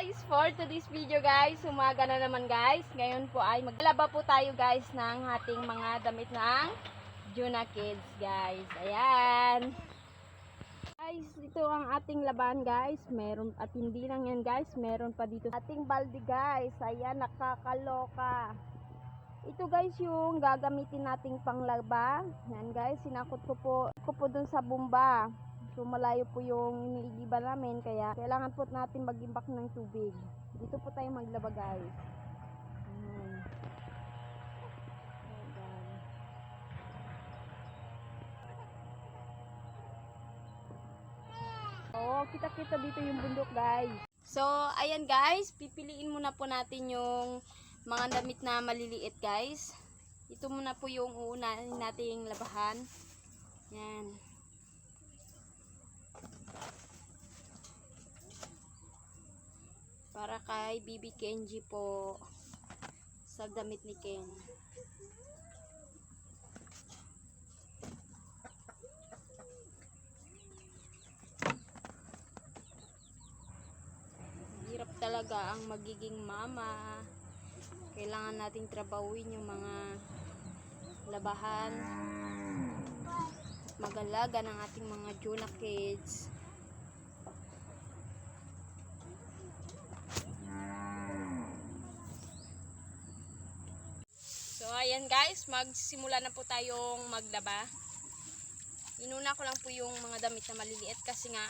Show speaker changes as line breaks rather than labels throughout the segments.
guys, for today's video guys, umaga na naman guys. Ngayon po ay maglalaba po tayo guys ng ating mga damit ng Juna Kids guys. Ayan. Guys, ito ang ating laban guys. Meron at hindi lang yan guys, meron pa dito ating balde guys. Ayan, nakakaloka. Ito guys yung gagamitin nating panglaba. Yan guys, sinakot ko po dun sa bomba. So malayo po yung iniigiba namin, kaya kailangan po natin mag-imbak ng tubig. Dito po tayo maglaba guys. Oh, kita-kita dito yung bundok guys. So ayan guys, pipiliin muna po natin yung mga damit na maliliit guys. Ito muna po yung uunahin nating labahan. Yan. Para kay Bibi Kenji po, sa damit ni Ken. Hirap talaga ang magiging mama. Kailangan nating trabahuin yung mga labahan at mag-alaga ng ating mga Juna Kids. So ayan guys, magsimula na po tayong maglaba. Inuna ko lang po yung mga damit na maliliit kasi nga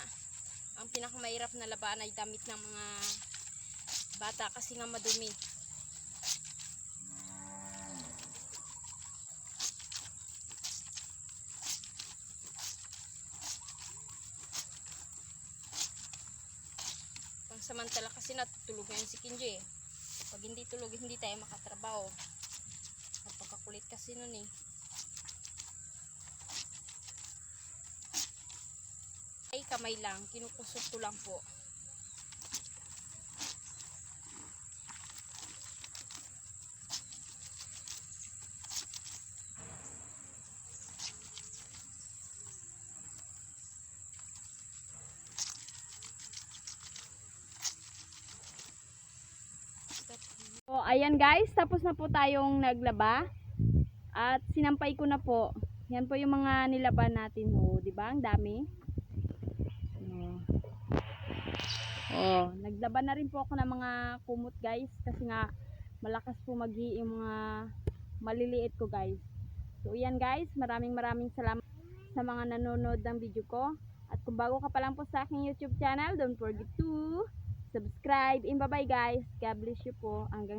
ang pinakamahirap na labaan ay damit ng mga bata kasi nga madumi. Pangsamantala kasi natutulog ngayon si Kenji. Pag hindi tulog, hindi tayo makatrabaho. Napakakulit kasi nun eh. Ay kamay lang, kinukusot ko lang po. So ayan guys, tapos na po tayong naglaba. At sinampay ko na po. Yan po yung mga nilaban natin, oh, 'di ba? Ang dami. Oh, naglaba na rin po ako ng mga kumot, guys, kasi nga malakas po maghi yung mga maliliit ko, guys. So, yan guys, maraming salamat sa mga nanonood ng video ko. At kung bago ka pa lang po sa aking YouTube channel, don't forget to subscribe. And bye-bye guys. God bless you po. Hanggang